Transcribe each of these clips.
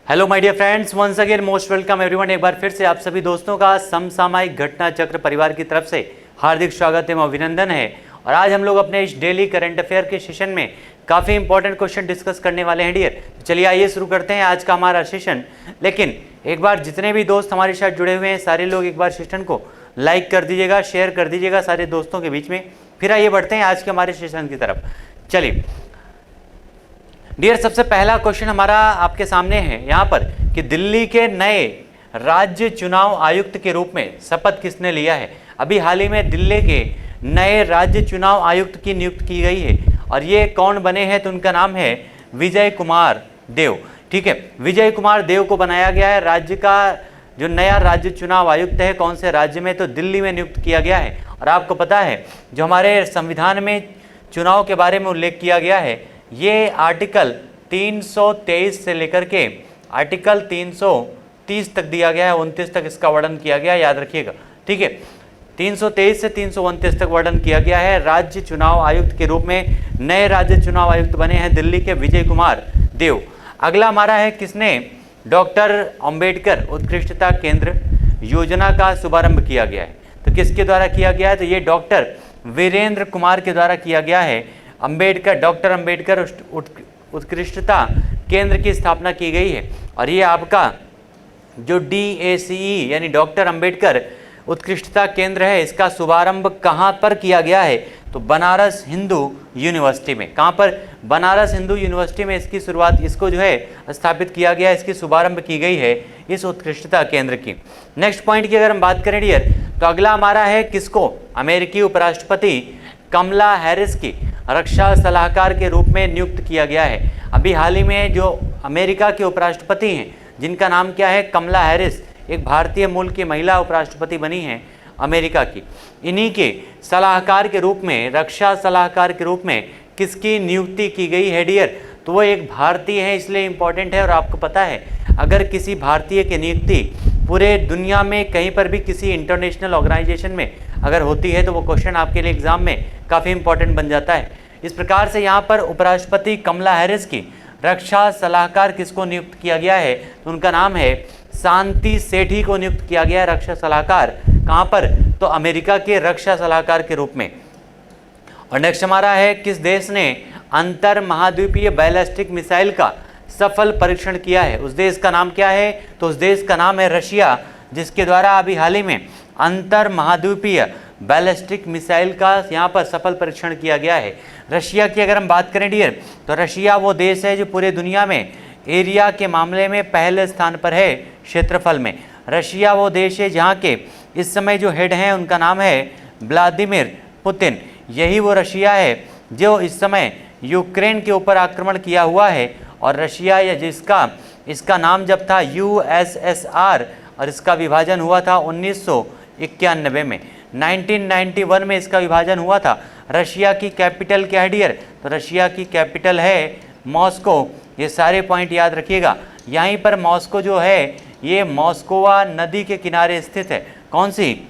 Hello my dear friends, once again most welcome everyone. एक बार फिर से आप सभी दोस्तों का समसामयिक घटना चक्र परिवार की तरफ से हार्दिक स्वागत एवं अभिनंदन है। और आज हम लोग अपने इस डेली करंट अफेयर के सेशन में काफ़ी इंपॉर्टेंट क्वेश्चन डिस्कस करने वाले हैं डियर। तो चलिए आइए शुरू करते हैं आज का हमारा सेशन। लेकिन एक बार जितने भी दोस्त हमारे साथ जुड़े हुए हैं सारे लोग एक बार सेशन को लाइक कर दीजिएगा, शेयर कर दीजिएगा सारे दोस्तों के बीच में। फिर आइए बढ़ते हैं आज के हमारे सेशन की तरफ। चलिए डियर, सबसे पहला क्वेश्चन हमारा आपके सामने है यहाँ पर कि दिल्ली के नए राज्य चुनाव आयुक्त के रूप में शपथ किसने लिया है। अभी हाल ही में दिल्ली के नए राज्य चुनाव आयुक्त की नियुक्ति की गई है और ये कौन बने हैं तो उनका नाम है विजय कुमार देव। ठीक है, विजय कुमार देव को बनाया गया है राज्य का जो नया राज्य चुनाव आयुक्त है। कौन से राज्य में, तो दिल्ली में नियुक्त किया गया है। और आपको पता है जो हमारे संविधान में चुनाव के बारे में उल्लेख किया गया है, ये आर्टिकल 323 से लेकर के आर्टिकल 330 तक दिया गया है, 29 तक इसका वर्णन किया गया है, याद रखिएगा। ठीक है, 323 से 329 तक वर्णन किया गया है। राज्य चुनाव आयुक्त के रूप में नए राज्य चुनाव आयुक्त बने हैं दिल्ली के विजय कुमार देव। अगला हमारा है किसने डॉक्टर अंबेडकर उत्कृष्टता केंद्र योजना का शुभारंभ किया गया है। तो किसके द्वारा किया गया है, तो ये डॉक्टर वीरेंद्र कुमार के द्वारा किया गया है। डॉक्टर अंबेडकर उत्कृष्टता केंद्र की स्थापना की गई है। और ये आपका जो DACE यानी डॉक्टर अंबेडकर उत्कृष्टता केंद्र है, इसका शुभारंभ कहाँ पर किया गया है, तो बनारस हिंदू यूनिवर्सिटी में। कहाँ पर, बनारस हिंदू यूनिवर्सिटी में इसकी शुरुआत, इसको जो है स्थापित किया गया, इसकी शुभारंभ की गई है इस उत्कृष्टता केंद्र की। नेक्स्ट पॉइंट की अगर हम बात करें डियर, तो अगला हमारा है किसको अमेरिकी उपराष्ट्रपति कमला हैरिस की रक्षा सलाहकार के रूप में नियुक्त किया गया है। अभी हाल ही में जो अमेरिका के उपराष्ट्रपति हैं जिनका नाम क्या है, कमला हैरिस, एक भारतीय मूल की महिला उपराष्ट्रपति बनी हैं अमेरिका की। इन्हीं के सलाहकार के रूप में, रक्षा सलाहकार के रूप में किसकी नियुक्ति की गई है डियर, तो वो एक भारतीय है, इसलिए इंपॉर्टेंट है। और आपको पता है अगर किसी भारतीय की नियुक्ति पूरे दुनिया में कहीं पर भी किसी इंटरनेशनल ऑर्गेनाइजेशन में अगर होती है तो वो क्वेश्चन आपके लिए एग्जाम में काफ़ी इंपॉर्टेंट बन जाता है। इस प्रकार से यहाँ पर उपराष्ट्रपति कमला हैरिस की रक्षा सलाहकार किसको नियुक्त किया गया है, तो उनका नाम है शांति सेठी को नियुक्त किया गया है रक्षा सलाहकार। कहाँ पर, तो अमेरिका के रक्षा सलाहकार के रूप में। और नेक्स्ट हमारा है किस देश ने अंतर महाद्वीपीय बैलिस्टिक मिसाइल का सफल परीक्षण किया है। उस देश का नाम क्या है, तो उस देश का नाम है रशिया, जिसके द्वारा अभी हाल ही में अंतर महाद्वीपीय बैलिस्टिक मिसाइल का यहाँ पर सफल परीक्षण किया गया है। रशिया की अगर हम बात करें डियर, तो रशिया वो देश है जो पूरे दुनिया में एरिया के मामले में पहले स्थान पर है, क्षेत्रफल में। रशिया वो देश है जहाँ के इस समय जो हेड हैं उनका नाम है व्लादिमीर पुतिन। यही वो रशिया है जो इस समय यूक्रेन के ऊपर आक्रमण किया हुआ है। और रशिया या जिसका इसका नाम जब था USSR और इसका विभाजन हुआ था 1991 में, 1991 में इसका विभाजन हुआ था। रशिया की कैपिटल क्या है डियर, तो रशिया की कैपिटल है मॉस्को। ये सारे पॉइंट याद रखिएगा। यहीं पर मॉस्को जो है ये मॉस्कोवा नदी के किनारे स्थित है। कौन सी,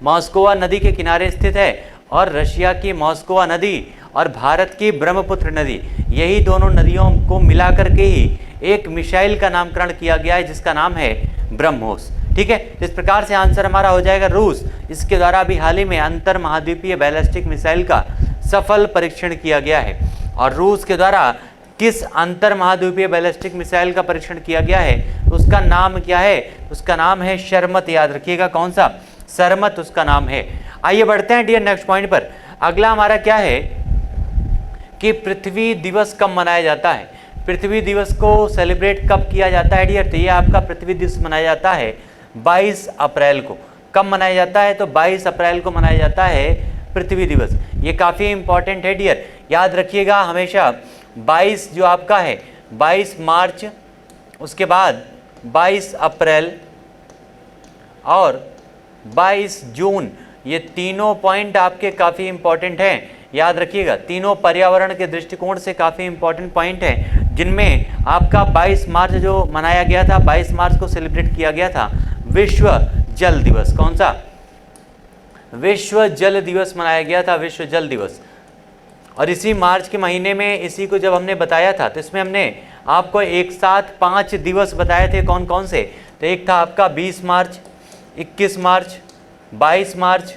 मॉस्कोवा नदी के किनारे स्थित है। और रशिया की मॉस्कोवा नदी और भारत की ब्रह्मपुत्र नदी, यही दोनों नदियों को मिलाकर के ही एक मिसाइल का नामकरण किया गया है जिसका नाम है ब्रह्मोस। ठीक है, तो इस प्रकार से आंसर हमारा हो जाएगा रूस। इसके द्वारा अभी हाल ही में अंतर महाद्वीपीय बैलिस्टिक मिसाइल का सफल परीक्षण किया गया है। और रूस के द्वारा किस अंतर महाद्वीपीय बैलिस्टिक मिसाइल का परीक्षण किया गया है, तो उसका नाम क्या है, उसका नाम है शर्मत। याद रखिएगा कौन सा, शर्मत उसका नाम है। आइए बढ़ते हैं डियर नेक्स्ट पॉइंट पर। अगला हमारा क्या है कि पृथ्वी दिवस कब मनाया जाता है। पृथ्वी दिवस को सेलिब्रेट कब किया जाता है डियर, तो ये आपका पृथ्वी दिवस मनाया जाता है 22 अप्रैल को। कब मनाया जाता है, तो 22 अप्रैल को मनाया जाता है पृथ्वी दिवस। ये काफ़ी इंपॉर्टेंट है डियर, याद रखिएगा हमेशा। 22 जो आपका है 22 मार्च, उसके बाद 22 अप्रैल और 22 जून, ये तीनों पॉइंट आपके काफ़ी इंपॉर्टेंट हैं, याद रखिएगा। तीनों पर्यावरण के दृष्टिकोण से काफ़ी इंपॉर्टेंट पॉइंट हैं, जिनमें आपका 22 मार्च जो मनाया गया था, 22 मार्च को सेलिब्रेट किया गया था विश्व जल दिवस। कौन सा, विश्व जल दिवस मनाया गया था, विश्व जल दिवस। और इसी मार्च के महीने में इसी को जब हमने बताया था तो इसमें हमने आपको एक साथ 5 दिवस बताए थे कौन कौन से। तो एक था आपका 20 मार्च, 21 मार्च, 22 मार्च,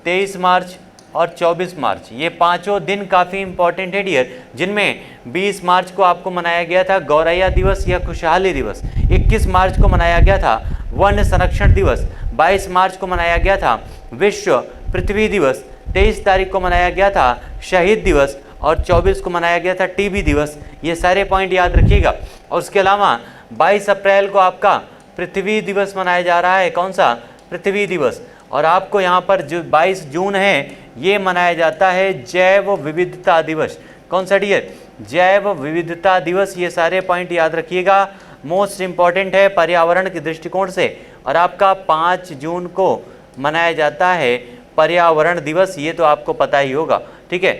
23 मार्च और 24 मार्च। ये पांचों दिन काफ़ी इंपॉर्टेंट है डियर, जिनमें 20 मार्च को आपको मनाया गया था गौरैया दिवस या खुशहाली दिवस, 21 मार्च को मनाया गया था वन संरक्षण दिवस, 22 मार्च को मनाया गया था विश्व पृथ्वी दिवस, 23 तारीख को मनाया गया था शहीद दिवस और 24 को मनाया गया था टीबी दिवस। ये सारे पॉइंट याद रखिएगा। और उसके अलावा 22 अप्रैल को आपका पृथ्वी दिवस मनाया जा रहा है। कौन सा? पृथ्वी दिवस। और आपको यहाँ पर जो 22 जून है ये मनाया जाता है जैव विविधता दिवस। कौन सा डियर? जैव विविधता दिवस। ये सारे पॉइंट याद रखिएगा, मोस्ट इम्पॉर्टेंट है पर्यावरण के दृष्टिकोण से। और आपका 5 जून को मनाया जाता है पर्यावरण दिवस, ये तो आपको पता ही होगा, ठीक है।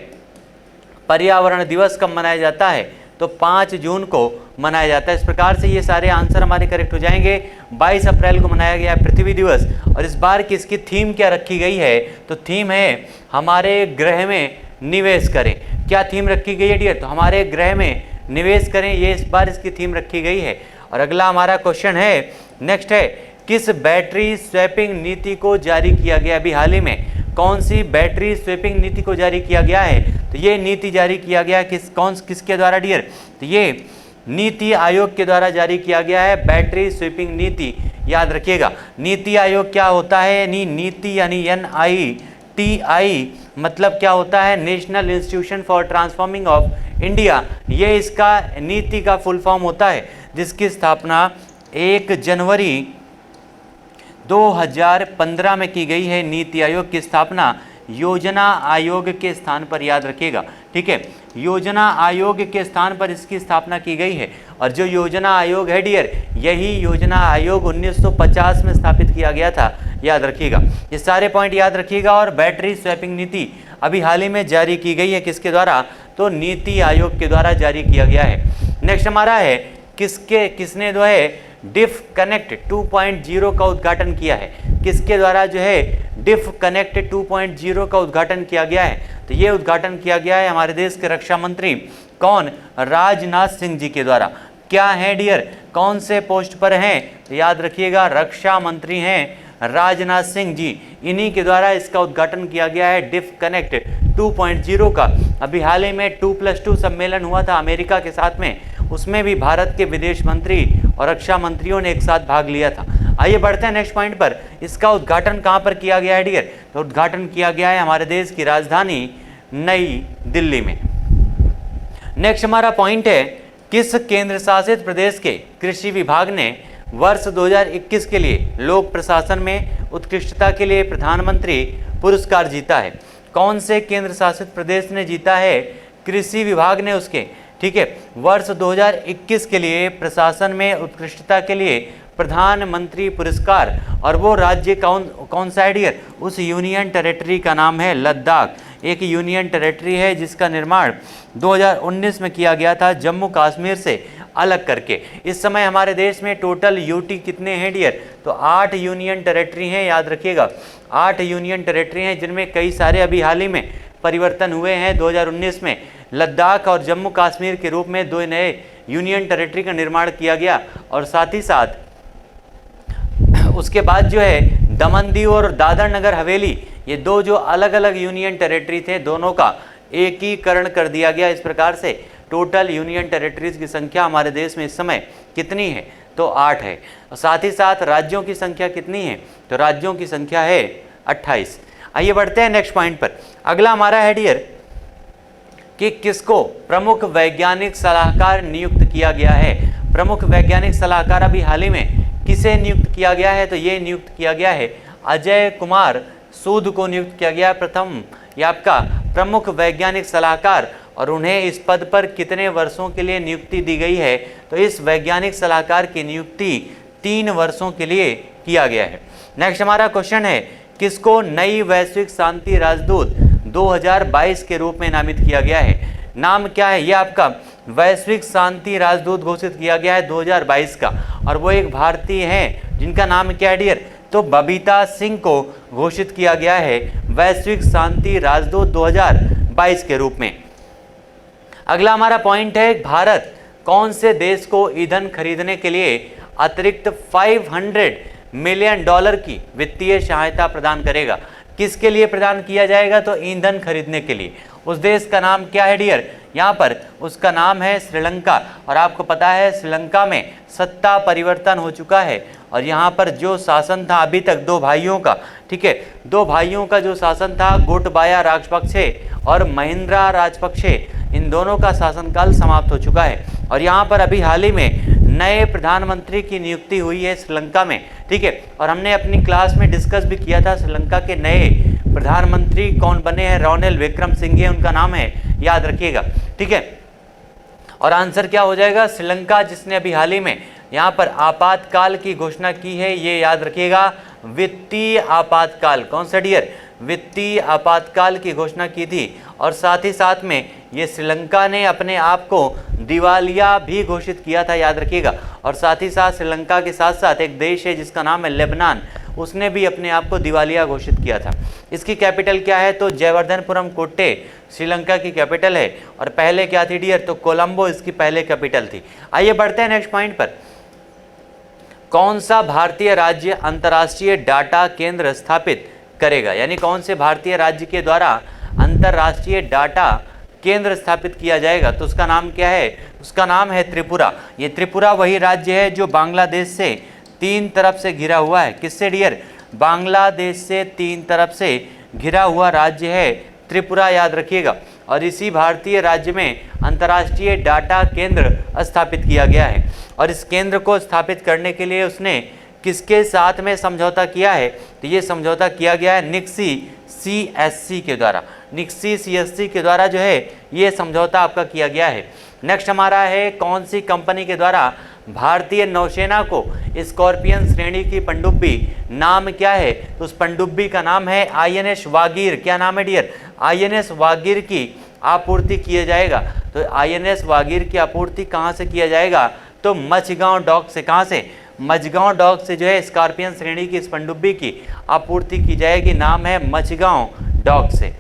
पर्यावरण दिवस कब मनाया जाता है? तो 5 जून को मनाया जाता है। इस प्रकार से ये सारे आंसर हमारे करेक्ट हो जाएंगे। 22 अप्रैल को मनाया गया पृथ्वी दिवस। और इस बार की इसकी थीम क्या रखी गई है? तो थीम है हमारे ग्रह में निवेश करें। क्या थीम रखी गई है डियर? तो हमारे ग्रह में निवेश करें, ये इस बार इसकी थीम रखी गई है। और अगला हमारा क्वेश्चन है, नेक्स्ट है, किस बैटरी स्वैपिंग नीति को जारी किया गया अभी हाल ही में? कौन सी बैटरी स्वैपिंग नीति को जारी किया गया है? तो ये नीति जारी किया गया किसके द्वारा डियर? तो ये नीति आयोग के द्वारा जारी किया गया है बैटरी स्वैपिंग नीति। याद रखिएगा, नीति आयोग क्या होता है? नीति यानी NITI मतलब क्या होता है? National institution for transforming of India. ये इसका नीति का फुल फॉर्म होता है, जिसकी स्थापना 1 जनवरी 2015 में की गई है। नीति आयोग की स्थापना योजना आयोग के स्थान पर, याद रखिएगा, ठीक है, योजना आयोग के स्थान पर इसकी स्थापना की गई है। और जो योजना आयोग है डियर, यही योजना आयोग 1950 में स्थापित किया गया था, याद रखिएगा। ये सारे पॉइंट याद रखिएगा। और बैटरी स्वैपिंग नीति अभी हाल ही में जारी की गई है, किसके द्वारा? तो नीति आयोग के द्वारा जारी किया गया है। नेक्स्ट हमारा है, किसने जो है डिफ कनेक्ट 2.0 का उद्घाटन किया है? किसके द्वारा जो है डिफ कनेक्ट 2.0 का उद्घाटन किया गया है? तो ये उद्घाटन किया गया है हमारे देश के रक्षा मंत्री कौन? राजनाथ सिंह जी के द्वारा। क्या है डियर? कौन से पोस्ट पर हैं? तो याद रखिएगा, रक्षा मंत्री हैं राजनाथ सिंह जी। इन्हीं के द्वारा इसका उद्घाटन किया गया है डिफ कनेक्ट 2.0 का। अभी हाल ही में 2+2 सम्मेलन हुआ था अमेरिका के साथ में, उसमें भी भारत के विदेश मंत्री और रक्षा मंत्रियों ने एक साथ भाग लिया था। आइए बढ़ते हैं नेक्स्ट पॉइंट पर। इसका उद्घाटन कहाँ पर किया गया है डियर? तो उद्घाटन किया गया है हमारे देश की राजधानी नई दिल्ली में। नेक्स्ट हमारा पॉइंट है, किस केंद्र शासित प्रदेश के कृषि विभाग ने वर्ष 2021 के लिए लोक प्रशासन में उत्कृष्टता के लिए प्रधानमंत्री पुरस्कार जीता है? कौन से केंद्र शासित प्रदेश ने जीता है? कृषि विभाग ने उसके, ठीक है, वर्ष 2021 के लिए प्रशासन में उत्कृष्टता के लिए प्रधानमंत्री पुरस्कार। और वो राज्य कौन सा है डियर? उस यूनियन टेरिटरी का नाम है लद्दाख। एक यूनियन टेरिटरी है जिसका निर्माण 2019 में किया गया था जम्मू कश्मीर से अलग करके। इस समय हमारे देश में टोटल यूटी कितने हैं डियर? तो 8 यूनियन टेरिटरी हैं, याद रखिएगा, 8 यूनियन टेरिटरी हैं, जिनमें कई सारे अभी हाल ही में परिवर्तन हुए हैं। 2019 में लद्दाख और जम्मू कश्मीर के रूप में 2 नए यूनियन टेरिटरी का निर्माण किया गया। और साथ ही साथ उसके बाद जो है दमन दीव और दादर नगर हवेली, ये 2 जो अलग अलग यूनियन टेरिटरी थे, दोनों का एकीकरण कर दिया गया। इस प्रकार से टोटल यूनियन टेरिटरीज की संख्या हमारे देश में इस समय कितनी है? तो 8 है। और साथ ही साथ राज्यों की संख्या कितनी है? तो राज्यों की संख्या है 28। आइए बढ़ते हैं नेक्स्ट पॉइंट पर। अगला हमारा है डियर कि किसको प्रमुख वैज्ञानिक सलाहकार नियुक्त किया गया है? प्रमुख वैज्ञानिक सलाहकार अभी हाल ही में किसे नियुक्त किया गया है? तो ये नियुक्त किया गया है अजय कुमार सूद को नियुक्त किया गया प्रथम ये आपका प्रमुख वैज्ञानिक सलाहकार। और उन्हें इस पद पर कितने वर्षों के लिए नियुक्ति दी गई है? तो इस वैज्ञानिक सलाहकार की नियुक्ति 3 वर्षों के लिए किया गया है। नेक्स्ट हमारा क्वेश्चन है, किसको नई वैश्विक शांति राजदूत 2022 के रूप में नामित किया गया है? नाम क्या है? ये आपका वैश्विक शांति राजदूत घोषित किया गया है 2022 का। और वो एक भारतीय हैं जिनका नाम क्या है डियर? तो बबीता सिंह को घोषित किया गया है वैश्विक शांति राजदूत 2022 के रूप में। अगला हमारा पॉइंट है, भारत कौन से देश को ईंधन खरीदने के लिए अतिरिक्त $500 मिलियन की वित्तीय सहायता प्रदान करेगा? किसके लिए प्रदान किया जाएगा? तो ईंधन खरीदने के लिए। उस देश का नाम क्या है डियर? यहाँ पर उसका नाम है श्रीलंका। और आपको पता है श्रीलंका में सत्ता परिवर्तन हो चुका है और यहाँ पर जो शासन था अभी तक दो भाइयों का, ठीक है, दो भाइयों का जो शासन था, गोटबाया राजपक्षे और महिंद्रा राजपक्षे, इन दोनों का शासनकाल समाप्त हो चुका है। और यहाँ पर अभी हाल ही में नए प्रधानमंत्री की नियुक्ति हुई है श्रीलंका में, ठीक है। और हमने अपनी क्लास में डिस्कस भी किया था श्रीलंका के नए प्रधानमंत्री कौन बने हैं, रानिल विक्रमसिंघे उनका नाम है, याद रखिएगा, ठीक है। और आंसर क्या हो जाएगा? श्रीलंका, जिसने अभी हाल ही में यहाँ पर आपातकाल की घोषणा की है, ये याद रखिएगा, वित्तीय आपातकाल। कौन सा डियर? वित्तीय आपातकाल की घोषणा की थी। और साथ ही साथ में ये श्रीलंका ने अपने आप को दिवालिया भी घोषित किया था, याद रखिएगा। और साथ ही साथ श्रीलंका के साथ साथ एक देश है जिसका नाम है लेबनान, उसने भी अपने आप को दिवालिया घोषित किया था। इसकी कैपिटल क्या है? तो जयवर्धनपुरम कोट्टे श्रीलंका की कैपिटल है। और पहले क्या थी डियर? तो कोलंबो इसकी पहले कैपिटल थी। आइए बढ़ते हैं नेक्स्ट पॉइंट पर। कौन सा भारतीय राज्य अंतर्राष्ट्रीय डाटा केंद्र स्थापित करेगा? यानी कौन से भारतीय राज्य के द्वारा अंतर्राष्ट्रीय डाटा केंद्र स्थापित किया जाएगा? तो उसका नाम क्या है? उसका नाम है त्रिपुरा। ये त्रिपुरा वही राज्य है जो बांग्लादेश से तीन तरफ से घिरा हुआ है। किससे डियर? बांग्लादेश से तीन तरफ से घिरा हुआ राज्य है त्रिपुरा, याद रखिएगा। और इसी भारतीय राज्य में अंतर्राष्ट्रीय डाटा केंद्र स्थापित किया गया है। और इस केंद्र को स्थापित करने के लिए उसने किसके साथ में समझौता किया है? तो ये समझौता किया गया है निक्सी CSC के द्वारा। निक्सी CSC के द्वारा जो है ये समझौता आपका किया गया है। नेक्स्ट हमारा है, कौन सी कंपनी के द्वारा भारतीय नौसेना को स्कॉर्पियन श्रेणी की पनडुब्बी, नाम क्या है? तो उस पनडुब्बी का नाम है INS वागीर। क्या नाम है डियर? INS वागीर की आपूर्ति किया जाएगा। तो INS वागीर की आपूर्ति कहाँ से किया जाएगा? तो मझगांव डॉक से। कहाँ से? मझगांव डॉक से जो है स्कॉर्पियन श्रेणी की इस पनडुब्बी की आपूर्ति की जाएगी। नाम है मझगांव डॉक से।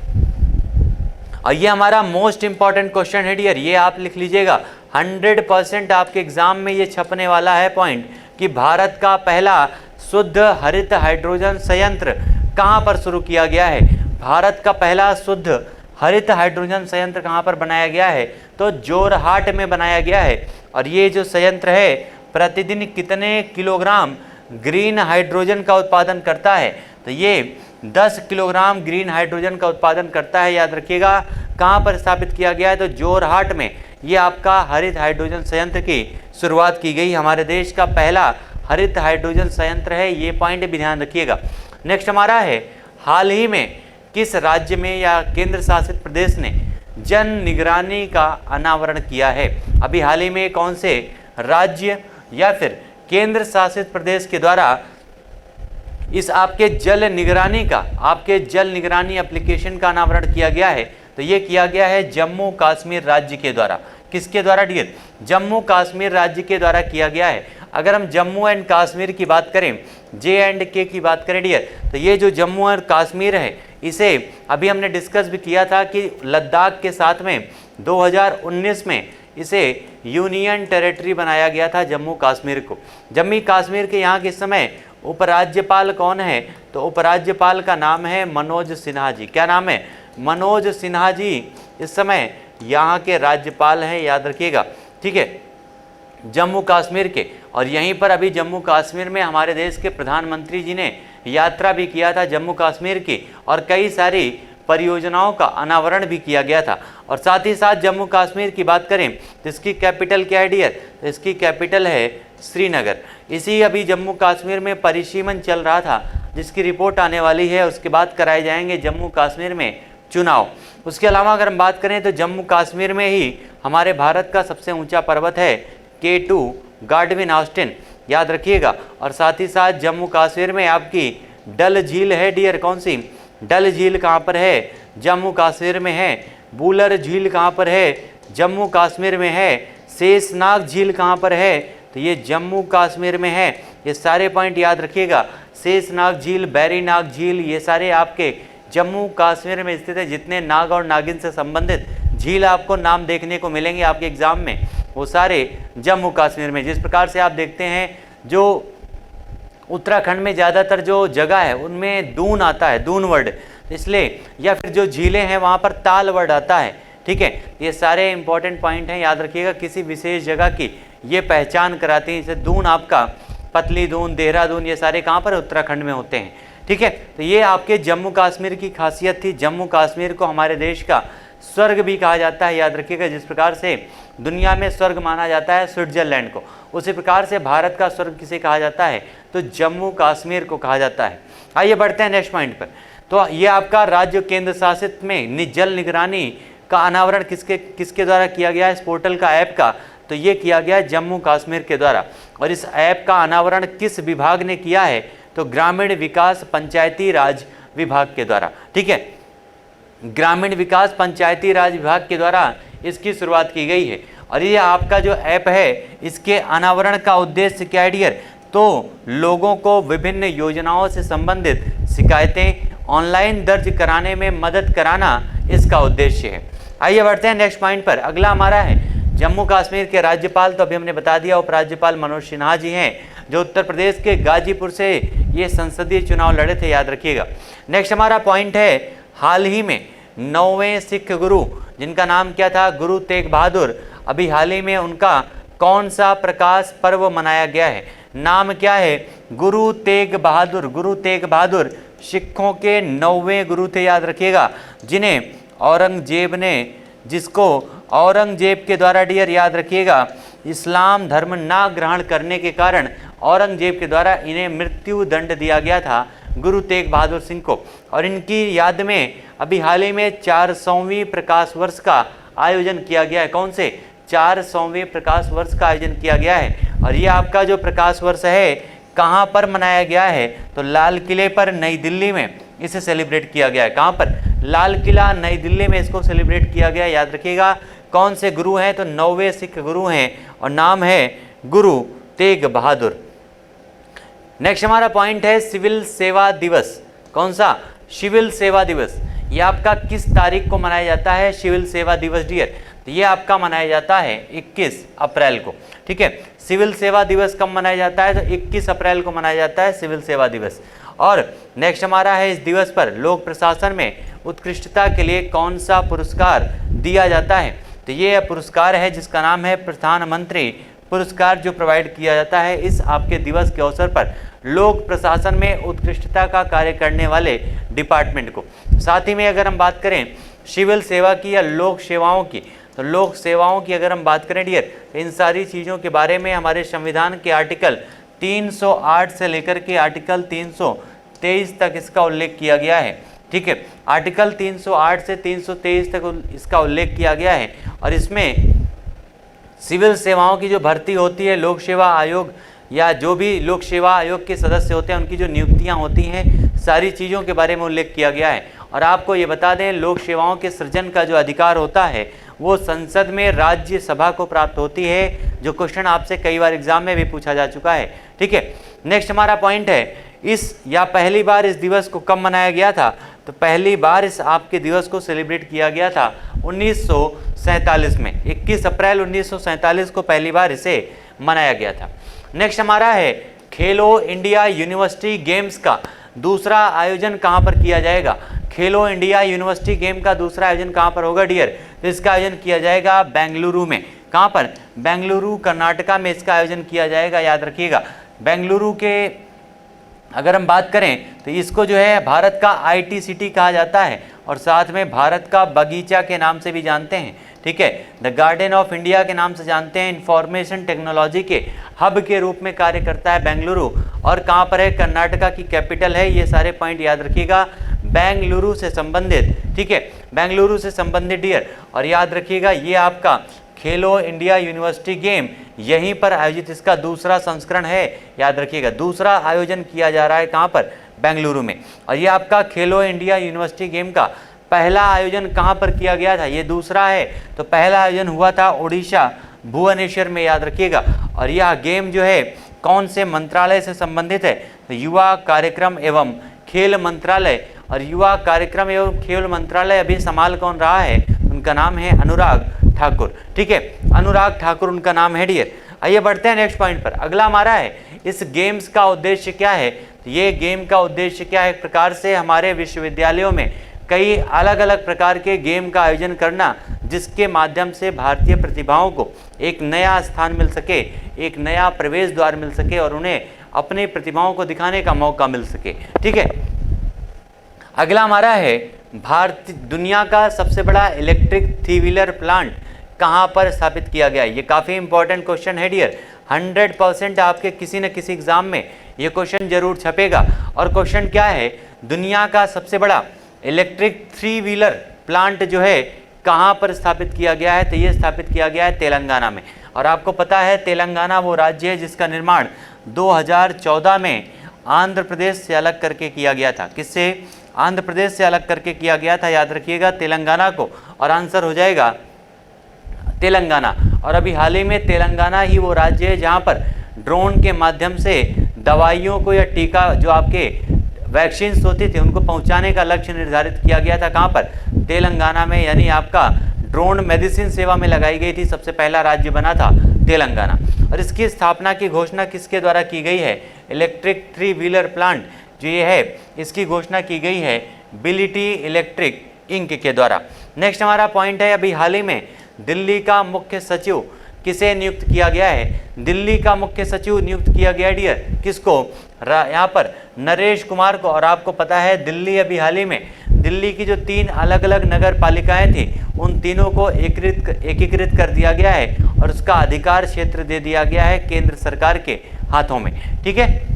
और ये हमारा मोस्ट इंपॉर्टेंट क्वेश्चन है डियर, ये आप लिख लीजिएगा। 100% आपके एग्जाम में ये छपने वाला है पॉइंट कि भारत का पहला शुद्ध हरित हाइड्रोजन संयंत्र कहाँ पर शुरू किया गया है? भारत का पहला शुद्ध हरित हाइड्रोजन संयंत्र कहाँ पर बनाया गया है? तो जोरहाट में बनाया गया है। और ये जो संयंत्र है प्रतिदिन कितने किलोग्राम ग्रीन हाइड्रोजन का उत्पादन करता है? तो ये 10 किलोग्राम ग्रीन हाइड्रोजन का उत्पादन करता है, याद रखिएगा। कहाँ पर स्थापित किया गया है? तो जोरहाट में ये आपका हरित हाइड्रोजन संयंत्र की शुरुआत की गई। हमारे देश का पहला हरित हाइड्रोजन संयंत्र है, ये पॉइंट भी ध्यान रखिएगा। नेक्स्ट हमारा है, हाल ही में किस राज्य में या केंद्र शासित प्रदेश ने जन निगरानी का अनावरण किया है? अभी हाल ही में कौन से राज्य या फिर केंद्र शासित प्रदेश के द्वारा इस आपके जल निगरानी एप्लीकेशन का अनावरण किया गया है? तो ये किया गया है जम्मू कश्मीर राज्य के द्वारा। किसके द्वारा डियर? जम्मू कश्मीर राज्य के द्वारा किया गया है। अगर हम जम्मू एंड कश्मीर की बात करें, J&K की बात करें डियर, तो ये जो जम्मू और कश्मीर है, इसे अभी हमने डिस्कस भी किया था कि लद्दाख के साथ में 2019 में इसे यूनियन टेरिटरी बनाया गया था जम्मू कश्मीर को। जम्मू कश्मीर के यहाँ के समय उपराज्यपाल कौन है? तो उपराज्यपाल का नाम है मनोज सिन्हा जी। क्या नाम है? मनोज सिन्हा जी इस समय यहाँ के राज्यपाल हैं, याद रखिएगा, ठीक है, जम्मू कश्मीर के। और यहीं पर अभी जम्मू कश्मीर में हमारे देश के प्रधानमंत्री जी ने यात्रा भी किया था जम्मू कश्मीर की, और कई सारी परियोजनाओं का अनावरण भी किया गया था। और साथ ही साथ जम्मू कश्मीर की बात करें तो इसकी कैपिटल क्या है डियर? तो इसकी कैपिटल है श्रीनगर। इसी अभी जम्मू कश्मीर में परिसीमन चल रहा था जिसकी रिपोर्ट आने वाली है, उसके बाद कराए जाएंगे जम्मू कश्मीर में चुनाव। उसके अलावा अगर हम बात करें तो जम्मू कश्मीर में ही हमारे भारत का सबसे ऊंचा पर्वत है K2 गार्डविन ऑस्टिन, याद रखिएगा। और साथ ही साथ जम्मू कश्मीर में आपकी डल झील है डियर। कौन सी? डल झील कहाँ पर है? जम्मू कश्मीर में है। बूलर झील कहाँ पर है? जम्मू कश्मीर में है। शेषनाग झील कहाँ पर है? तो ये जम्मू कश्मीर में है। ये सारे पॉइंट याद रखिएगा। शेषनाग झील, बैरीनाग झील, ये सारे आपके जम्मू कश्मीर में स्थित है। जितने नाग और नागिन से संबंधित झील आपको नाम देखने को मिलेंगे आपके एग्जाम में, वो सारे जम्मू कश्मीर में। जिस प्रकार से आप देखते हैं जो उत्तराखंड में ज़्यादातर जो जगह है उनमें दून आता है, दून वर्ड, इसलिए, या फिर जो झीलें हैं वहाँ पर ताल वर्ड आता है। ठीक है, ये सारे इंपॉर्टेंट पॉइंट हैं, याद रखिएगा। किसी विशेष जगह की ये पहचान कराती हैं। जैसे दून आपका पतली दून, देहरादून, ये सारे कहाँ पर उत्तराखंड में होते हैं। ठीक है, तो ये आपके जम्मू कश्मीर की खासियत थी। जम्मू कश्मीर को हमारे देश का स्वर्ग भी कहा जाता है, याद रखिएगा। जिस प्रकार से दुनिया में स्वर्ग माना जाता है स्विट्जरलैंड को, उसी प्रकार से भारत का स्वर्ग किसे कहा जाता है, तो जम्मू कश्मीर को कहा जाता है। आइए बढ़ते हैं नेक्स्ट पॉइंट पर। तो ये आपका राज्य केंद्र शासित में जल निगरानी का अनावरण किसके द्वारा किया गया है, इस पोर्टल का, ऐप का, तो ये किया गया है जम्मू कश्मीर के द्वारा। और इस ऐप का अनावरण किस विभाग ने किया है, तो ग्रामीण विकास पंचायती राज विभाग के द्वारा। ठीक है, ग्रामीण विकास पंचायती राज विभाग के द्वारा इसकी शुरुआत की गई है। और ये आपका जो ऐप है इसके अनावरण का उद्देश्य क्या है डियर, तो लोगों को विभिन्न योजनाओं से संबंधित शिकायतें ऑनलाइन दर्ज कराने में मदद कराना इसका उद्देश्य है। आइए बढ़ते हैं नेक्स्ट पॉइंट पर। अगला हमारा है जम्मू कश्मीर के राज्यपाल, तो अभी हमने बता दिया उपराज्यपाल मनोज सिन्हा जी हैं, जो उत्तर प्रदेश के गाजीपुर से ये संसदीय चुनाव लड़े थे, याद रखिएगा। नेक्स्ट हमारा पॉइंट है, हाल ही में 9वें सिख गुरु, जिनका नाम क्या था, गुरु तेग बहादुर, अभी हाल ही में उनका कौन सा प्रकाश पर्व मनाया गया है, नाम क्या है, गुरु तेग बहादुर। गुरु तेग बहादुर सिखों के 9वें गुरु थे, याद रखिएगा, जिन्हें औरंगजेब ने, जिसको औरंगजेब के द्वारा डियर याद रखिएगा इस्लाम धर्म ना ग्रहण करने के कारण औरंगजेब के द्वारा इन्हें मृत्यु दंड दिया गया था, गुरु तेग बहादुर सिंह को। और इनकी याद में अभी हाल ही में 400वीं प्रकाश वर्ष का आयोजन किया गया है। कौन से, 400वें प्रकाश वर्ष का आयोजन किया गया है। और ये आपका जो प्रकाश वर्ष है कहाँ पर मनाया गया है, तो लाल किले पर नई दिल्ली में इसे सेलिब्रेट किया गया है। कहाँ पर, लाल किला नई दिल्ली में इसको सेलिब्रेट किया गया है, याद रखिएगा। कौन से गुरु हैं, तो 9वें सिख गुरु हैं और नाम है गुरु तेग बहादुर। नेक्स्ट हमारा पॉइंट है सिविल सेवा दिवस। कौन सा, सिविल सेवा दिवस। ये आपका किस तारीख को मनाया जाता है, सिविल सेवा दिवस डियर, तो ये आपका मनाया जाता है 21 अप्रैल को। ठीक है, सिविल सेवा दिवस कब मनाया जाता है, तो 21 अप्रैल को मनाया जाता है सिविल सेवा दिवस। और नेक्स्ट हमारा है, इस दिवस पर लोक प्रशासन में उत्कृष्टता के लिए कौन सा पुरस्कार दिया जाता है, तो ये पुरस्कार है जिसका नाम है प्रधानमंत्री पुरस्कार, जो प्रोवाइड किया जाता है इस आपके दिवस के अवसर पर लोक प्रशासन में उत्कृष्टता का कार्य करने वाले डिपार्टमेंट को। साथ ही में अगर हम बात करें सिविल सेवा की या लोक सेवाओं की, तो लोक सेवाओं की अगर हम बात करें डियर, इन सारी चीज़ों के बारे में हमारे संविधान के आर्टिकल 308 से लेकर के आर्टिकल 323 तक इसका उल्लेख किया गया है। ठीक है, आर्टिकल 308 से 323 तक इसका उल्लेख किया गया है। और इसमें सिविल सेवाओं की जो भर्ती होती है, लोक सेवा आयोग या जो भी लोक सेवा आयोग के सदस्य होते हैं उनकी जो नियुक्तियां होती हैं, सारी चीज़ों के बारे में उल्लेख किया गया है। और आपको ये बता दें, लोक सेवाओं के सृजन का जो अधिकार होता है वो संसद में राज्यसभा को प्राप्त होती है, जो क्वेश्चन आपसे कई बार एग्जाम में भी पूछा जा चुका है। ठीक है, नेक्स्ट हमारा पॉइंट है, पहली बार इस दिवस को कब मनाया गया था, तो पहली बार इस आपके दिवस को सेलिब्रेट किया गया था 1947 में, 21 अप्रैल 1947 को पहली बार इसे मनाया गया था। नेक्स्ट हमारा है, खेलो इंडिया यूनिवर्सिटी गेम्स का दूसरा आयोजन कहाँ पर किया जाएगा, खेलो इंडिया यूनिवर्सिटी गेम का दूसरा आयोजन कहाँ पर होगा डियर, तो इसका आयोजन किया जाएगा बेंगलुरु में। कहाँ पर, बेंगलुरु कर्नाटका में इसका आयोजन किया जाएगा, याद रखिएगा। बेंगलुरु के अगर हम बात करें तो इसको जो है भारत का IT सिटी कहा जाता है और साथ में भारत का बगीचा के नाम से भी जानते हैं। ठीक है, द गार्डन ऑफ इंडिया के नाम से जानते हैं। इंफॉर्मेशन टेक्नोलॉजी के हब के रूप में कार्य करता है बेंगलुरु, और कहाँ पर है, कर्नाटका की कैपिटल है। ये सारे पॉइंट याद रखिएगा, बेंगलुरु से संबंधित। ठीक है, बेंगलुरु से संबंधित डियर। और याद रखिएगा ये आपका खेलो इंडिया यूनिवर्सिटी गेम यहीं पर आयोजित इसका दूसरा संस्करण है, याद रखिएगा। दूसरा आयोजन किया जा रहा है कहाँ पर, बेंगलुरु में। और ये आपका खेलो इंडिया यूनिवर्सिटी गेम का पहला आयोजन कहाँ पर किया गया था, ये दूसरा है। तो पहला आयोजन हुआ था उड़ीसा भुवनेश्वर में, याद रखिएगा। और यह गेम जो है कौन से मंत्रालय से संबंधित है, तो युवा कार्यक्रम एवं खेल मंत्रालय। और युवा कार्यक्रम एवं खेल मंत्रालय अभी संभाल कौन रहा है, उनका नाम है अनुराग ठाकुर, ठीक है, अनुराग ठाकुर उनका नाम है डियर। आइए बढ़ते हैं नेक्स्ट पॉइंट पर। अगला हमारा है इस गेम्स का उद्देश्य क्या है। तो ये गेम का उद्देश्य क्या है, एक प्रकार से हमारे विश्वविद्यालयों में कई अलग अलग प्रकार के गेम का आयोजन करना, जिसके माध्यम से भारतीय प्रतिभाओं को एक नया स्थान मिल सके, एक नया प्रवेश द्वार मिल सके और उन्हें अपनी प्रतिभाओं को दिखाने का मौका मिल सके, ठीक है। अगला हमारा है दुनिया का सबसे बड़ा इलेक्ट्रिक 3 व्हीलर प्लांट कहाँ पर स्थापित किया गया है। ये काफ़ी इंपॉर्टेंट क्वेश्चन है डियर, 100% आपके किसी न किसी एग्जाम में ये क्वेश्चन जरूर छपेगा। और क्वेश्चन क्या है, दुनिया का सबसे बड़ा इलेक्ट्रिक 3 व्हीलर प्लांट जो है कहाँ पर स्थापित किया गया है। तो ये स्थापित किया गया है तेलंगाना में। और आपको पता है तेलंगाना वो राज्य है जिसका निर्माण 2014 में आंध्र प्रदेश से अलग करके किया गया था। किससे? आंध्र प्रदेश से अलग करके किया गया था, याद रखिएगा तेलंगाना को, और आंसर हो जाएगा तेलंगाना। और अभी हाल ही में तेलंगाना ही वो राज्य है जहाँ पर ड्रोन के माध्यम से दवाइयों को या टीका जो आपके वैक्सीन्स होती थी उनको पहुँचाने का लक्ष्य निर्धारित किया गया था। कहाँ पर? तेलंगाना में, यानी आपका ड्रोन मेडिसिन सेवा में लगाई गई थी। सबसे पहला राज्य बना था तेलंगाना। और इसकी स्थापना की घोषणा किसके द्वारा की गई है? इलेक्ट्रिक 3 व्हीलर प्लांट जो ये है इसकी घोषणा की गई है बिलिटी इलेक्ट्रिक इंक के द्वारा। नेक्स्ट हमारा पॉइंट है, अभी हाल ही में दिल्ली का मुख्य सचिव किसे नियुक्त किया गया है? दिल्ली का मुख्य सचिव नियुक्त किया गया डियर, किसको? यहाँ पर नरेश कुमार को। और आपको पता है दिल्ली अभी हाल ही में दिल्ली की जो 3 अलग अलग नगर पालिकाएं थी उन तीनों को एकीकृत कर दिया गया है और उसका अधिकार क्षेत्र दे दिया गया है केंद्र सरकार के हाथों में, ठीक है।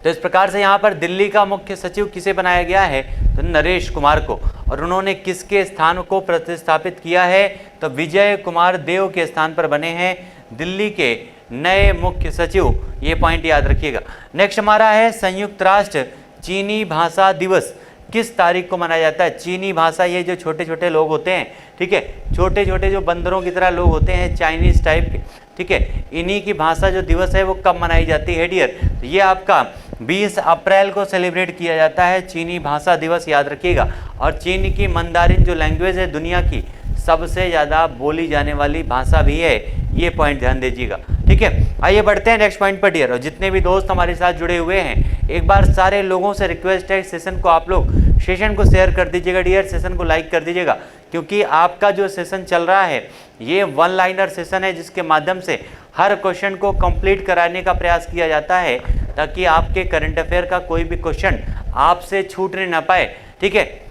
तो इस प्रकार से यहाँ पर दिल्ली का मुख्य सचिव किसे बनाया गया है? तो नरेश कुमार को। और उन्होंने किसके स्थान को प्रतिस्थापित किया है? तो विजय कुमार देव के स्थान पर बने हैं दिल्ली के नए मुख्य सचिव। ये पॉइंट याद रखिएगा। नेक्स्ट हमारा है संयुक्त राष्ट्र चीनी भाषा दिवस किस तारीख को मनाया जाता है? चीनी भाषा, ये जो छोटे छोटे लोग होते हैं, ठीक है, छोटे छोटे जो बंदरों की तरह लोग होते हैं चाइनीज टाइप के, ठीक है, इन्हीं की भाषा जो दिवस है वो कब मनाई जाती है डियर? तो ये आपका 20 अप्रैल को सेलिब्रेट किया जाता है चीनी भाषा दिवस, याद रखिएगा। और चीन की मंदारिन जो लैंग्वेज है दुनिया की सबसे ज़्यादा बोली जाने वाली भाषा भी है, ये पॉइंट ध्यान दीजिएगा, ठीक है। आइए बढ़ते हैं नेक्स्ट पॉइंट पर डियर। और जितने भी दोस्त हमारे साथ जुड़े हुए हैं, एक बार सारे लोगों से रिक्वेस्ट है सेशन को आप लोग सेशन को शेयर कर दीजिएगा डियर, सेशन को लाइक कर दीजिएगा, क्योंकि आपका जो सेशन चल रहा है ये 1 लाइनर सेशन है जिसके माध्यम से हर क्वेश्चन को कंप्लीट कराने का प्रयास किया जाता है ताकि आपके करंट अफेयर का कोई भी क्वेश्चन आपसे छूटने ना पाए, ठीक है।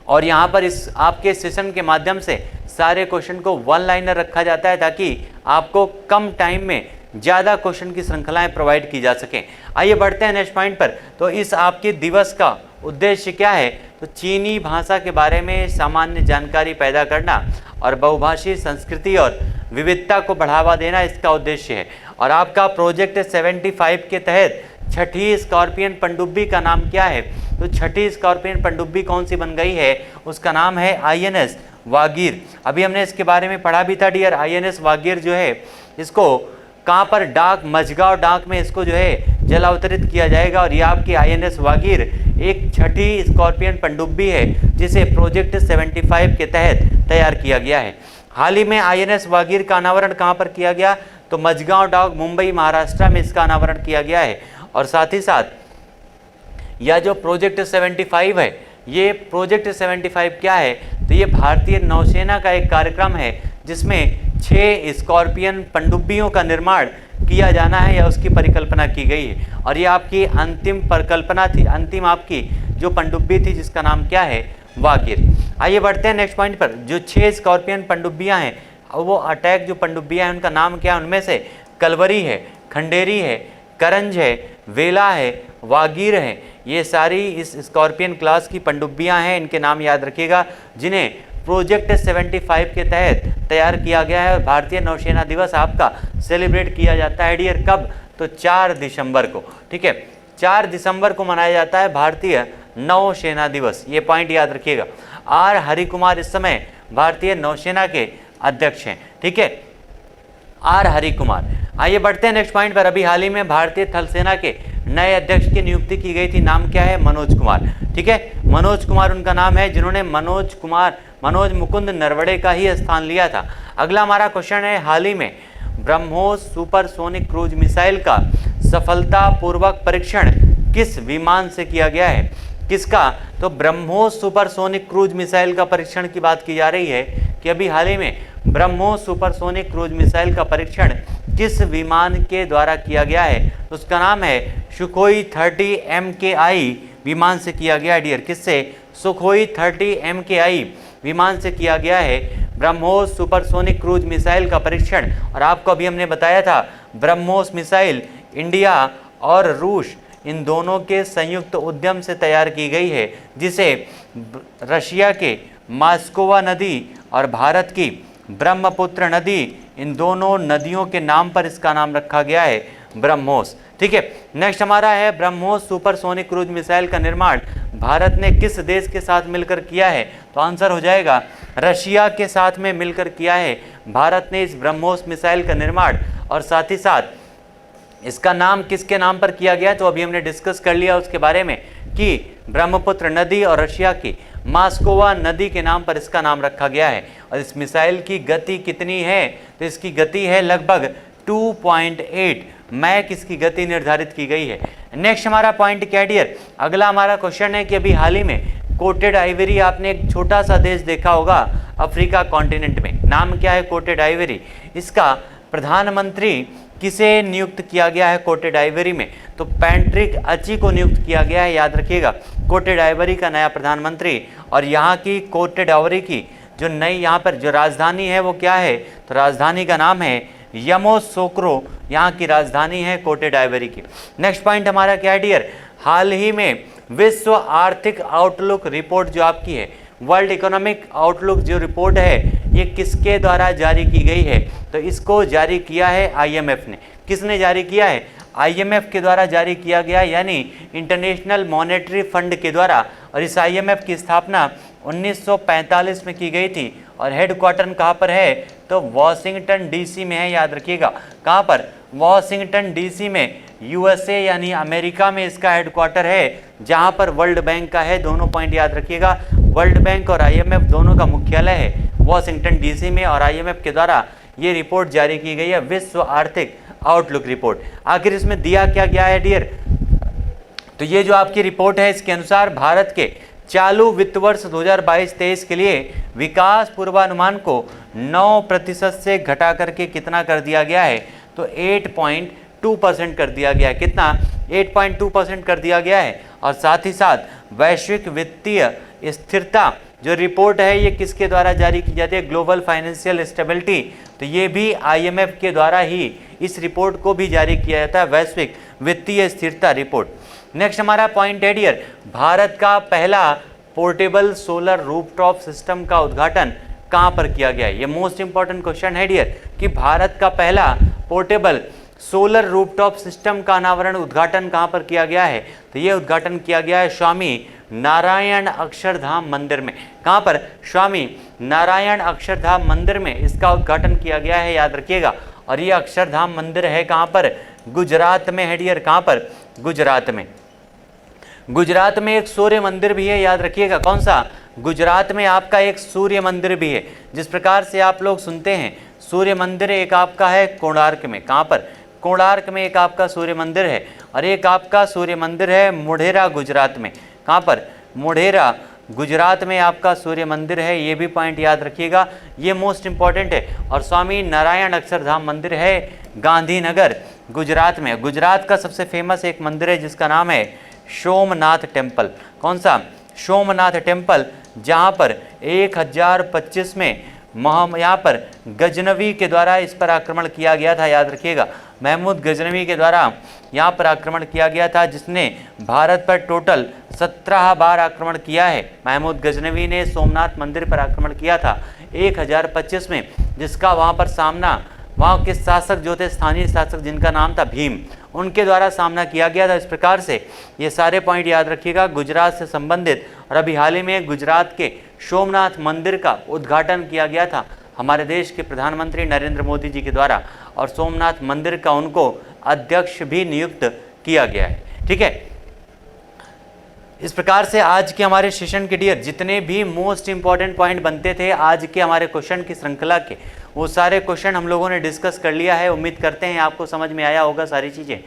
और यहाँ पर इस आपके सेशन के माध्यम से सारे क्वेश्चन को 1 लाइनर रखा जाता है ताकि आपको कम टाइम में ज़्यादा क्वेश्चन की श्रृंखलाएं प्रोवाइड की जा सकें। आइए बढ़ते हैं नेक्स्ट पॉइंट पर। तो इस आपके दिवस का उद्देश्य क्या है? तो चीनी भाषा के बारे में सामान्य जानकारी पैदा करना और बहुभाषी संस्कृति और विविधता को बढ़ावा देना इसका उद्देश्य है। और आपका प्रोजेक्ट 75 के तहत छठी स्कॉर्पियन पनडुब्बी का नाम क्या है? तो छठी स्कॉर्पियन पनडुब्बी कौन सी बन गई है? उसका नाम है INS वागीर। अभी हमने इसके बारे में पढ़ा भी था डियर। INS वागीर जो है इसको कहाँ पर मझगांव डाक में इसको जो है जल अवतरित किया जाएगा। और ये आपकी INS वागीर एक छठी स्कॉर्पियन पनडुब्बी है जिसे प्रोजेक्ट 75 के तहत तैयार किया गया है। हाल ही में INS वागीर का अनावरण कहाँ पर किया गया? तो मझगांव डाक मुंबई महाराष्ट्र में इसका अनावरण किया गया है। और साथ ही साथ यह जो प्रोजेक्ट 75 है, ये प्रोजेक्ट 75 क्या है? तो ये भारतीय नौसेना का एक कार्यक्रम है जिसमें 6 स्कॉर्पियन पनडुब्बियों का निर्माण किया जाना है या उसकी परिकल्पना की गई है। और ये आपकी अंतिम परिकल्पना थी, अंतिम आपकी जो पनडुब्बी थी जिसका नाम क्या है? वागीर। आइए बढ़ते हैं नेक्स्ट पॉइंट पर। जो 6 स्कॉर्पियन पनडुब्बियाँ हैं वो अटैक जो पनडुब्बियाँ हैं उनका नाम क्या है? उनमें से कलवरी है, खंडेरी है, करंज है, वेला है, वागीर है। ये सारी इस स्कॉर्पियन क्लास की पनडुब्बियाँ हैं, इनके नाम याद रखिएगा जिन्हें प्रोजेक्ट 75 के तहत तैयार किया गया है। और भारतीय नौसेना दिवस आपका सेलिब्रेट किया जाता है डियर कब? तो 4 दिसंबर को, ठीक है, 4 दिसंबर को मनाया जाता है भारतीय नौसेना दिवस। ये पॉइंट याद रखिएगा। R हरि कुमार इस समय भारतीय नौसेना के अध्यक्ष हैं, ठीक है, R हरि कुमार। आइए बढ़ते हैं नेक्स्ट पॉइंट पर। अभी हाल ही में भारतीय थल सेना के नए अध्यक्ष की नियुक्ति की गई थी, नाम क्या है? मनोज कुमार। ठीक है, मनोज कुमार उनका नाम है, जिन्होंने मनोज मुकुंद नरवणे का ही स्थान लिया था। अगला हमारा क्वेश्चन है, हाल ही में ब्रह्मोस सुपरसोनिक क्रूज मिसाइल का सफलतापूर्वक परीक्षण किस विमान से किया गया है? किसका? तो ब्रह्मोस सुपरसोनिक क्रूज मिसाइल का परीक्षण की बात की जा रही है कि अभी हाल ही में ब्रह्मोस सुपरसोनिक क्रूज मिसाइल का परीक्षण किस विमान के द्वारा किया गया है? तो उसका नाम है सुखोई 30 MKI विमान से किया गया है डियर। किससे? सुखोई 30 MKI विमान से किया गया है ब्रह्मोस सुपरसोनिक क्रूज मिसाइल का परीक्षण। और आपको अभी हमने बताया था ब्रह्मोस मिसाइल इंडिया और रूस इन दोनों के संयुक्त उद्यम से तैयार की गई है, जिसे रशिया के मास्कोवा नदी और भारत की ब्रह्मपुत्र नदी, इन दोनों नदियों के नाम पर इसका नाम रखा गया है ब्रह्मोस। ठीक है, नेक्स्ट हमारा है ब्रह्मोस सुपरसोनिक क्रूज मिसाइल का निर्माण भारत ने किस देश के साथ मिलकर किया है? तो आंसर हो जाएगा रशिया के साथ में मिलकर किया है भारत ने इस ब्रह्मोस मिसाइल का निर्माण। और साथ ही साथ इसका नाम किसके नाम पर किया गया? तो अभी हमने डिस्कस कर लिया उसके बारे में कि ब्रह्मपुत्र नदी और रशिया की मास्कोवा नदी के नाम पर इसका नाम रखा गया है। और इस मिसाइल की गति कितनी है? तो इसकी गति है लगभग 2.8 मैक इसकी गति निर्धारित की गई है। नेक्स्ट हमारा पॉइंट क्या डियर? अगला हमारा क्वेश्चन है कि अभी हाल ही में कोटेड आइवरी, आपने एक छोटा सा देश देखा होगा अफ्रीका कॉन्टिनेंट में, नाम क्या है? Coated Ivory. इसका प्रधानमंत्री किसे नियुक्त किया गया है कोटेड आइवरी में? तो पैट्रिक अची को नियुक्त किया गया है, याद रखिएगा, कोटेड आइवरी का नया प्रधानमंत्री। और यहाँ की कोटेड आइवरी की जो नई यहाँ पर जो राजधानी है वो क्या है? तो राजधानी का नाम है यामोसोक्रो, यहाँ की राजधानी है कोटेड आइवरी की। नेक्स्ट पॉइंट हमारा क्या है डियर? हाल ही में विश्व आर्थिक आउटलुक रिपोर्ट जो आपकी है, वर्ल्ड इकोनॉमिक आउटलुक जो रिपोर्ट है, ये किसके द्वारा जारी की गई है? तो इसको जारी किया है IMF ने। किसने जारी किया है? IMF के द्वारा जारी किया गया, यानी इंटरनेशनल मॉनेटरी फंड के द्वारा। और इस IMF की स्थापना 1945 में की गई थी और हेडक्वार्टर कहाँ पर है? तो वॉशिंगटन DC में है, याद रखिएगा। कहाँ पर? वॉशिंगटन DC में, USA यानी अमेरिका में इसका हेडक्वार्टर है, जहाँ पर वर्ल्ड बैंक का है। दोनों पॉइंट याद रखिएगा, वर्ल्ड बैंक और IMF दोनों का मुख्यालय है वॉशिंगटन DC में। और IMF के द्वारा ये रिपोर्ट जारी की गई है, विश्व आर्थिक आउटलुक रिपोर्ट। आखिर इसमें दिया क्या गया है डियर? तो ये जो आपकी रिपोर्ट है, इसके अनुसार भारत के चालू वित्त वर्ष 2022-23 के लिए विकास पूर्वानुमान को 9% से घटा करके कितना कर दिया गया है? तो 8.2% कर दिया गया है। कितना? 8.2% कर दिया गया है। और साथ ही साथ वैश्विक वित्तीय स्थिरता जो रिपोर्ट है, ये किसके द्वारा जारी की जाती है? Global financial stability. तो ये भी IMF के द्वारा ही इस रिपोर्ट को भी जारी किया जाता है, वैश्विक वित्तीय स्थिरता रिपोर्ट। नेक्स्ट हमारा पॉइंट है डियर, भारत का पहला पोर्टेबल सोलर रूफटॉप सिस्टम का उद्घाटन कहाँ पर किया गया है? ये मोस्ट इंपॉर्टेंट क्वेश्चन है डियर कि भारत का पहला पोर्टेबल सोलर रूफटॉप सिस्टम का अनावरण उद्घाटन कहाँ पर किया गया है? तो ये उद्घाटन किया गया है स्वामी नारायण अक्षरधाम मंदिर में। कहाँ पर? स्वामी नारायण अक्षरधाम मंदिर में इसका उद्घाटन किया गया है, याद रखिएगा। और ये अक्षरधाम मंदिर है कहाँ पर? गुजरात में है डियर। कहाँ पर? गुजरात में। गुजरात में एक सूर्य मंदिर भी है, याद रखिएगा। कौन सा? गुजरात में आपका एक सूर्य मंदिर भी है। जिस प्रकार से आप लोग सुनते हैं सूर्य मंदिर, एक आपका है कोणार्क में। कहाँ पर? कोणार्क में एक आपका सूर्य मंदिर है। और एक आपका सूर्य मंदिर है मोढेरा गुजरात में। कहाँ पर? मोढेरा गुजरात में आपका सूर्य मंदिर है। ये भी पॉइंट याद रखिएगा, ये मोस्ट इंपॉर्टेंट है। और स्वामी नारायण अक्षरधाम मंदिर है गांधीनगर गुजरात में। गुजरात का सबसे फेमस एक मंदिर है जिसका नाम है सोमनाथ टेम्पल। कौन सा? सोमनाथ टेम्पल, जहाँ पर 1025 में यहाँ पर गजनवी के द्वारा इस पर आक्रमण किया गया था, याद रखिएगा। महमूद गजनवी के द्वारा यहाँ पर आक्रमण किया गया था, जिसने भारत पर टोटल 17 बार आक्रमण किया है। महमूद गजनवी ने सोमनाथ मंदिर पर आक्रमण किया था 1025 में, जिसका वहाँ पर सामना वहाँ के शासक जो थे, स्थानीय शासक जिनका नाम था भीम, उनके द्वारा सामना किया गया था। इस प्रकार से ये सारे पॉइंट याद रखिएगा गुजरात से संबंधित। और अभी हाल ही में गुजरात के सोमनाथ मंदिर का उद्घाटन किया गया था हमारे देश के प्रधानमंत्री नरेंद्र मोदी जी के द्वारा, और सोमनाथ मंदिर का उनको अध्यक्ष भी नियुक्त किया गया है। ठीक है। इस प्रकार से आज के हमारे सेशन के डियर जितने भी मोस्ट इंपॉर्टेंट पॉइंट बनते थे आज के हमारे क्वेश्चन की श्रृंखला के, वो सारे क्वेश्चन हम लोगों ने डिस्कस कर लिया है। उम्मीद करते हैं आपको समझ में आया होगा सारी चीज़ें।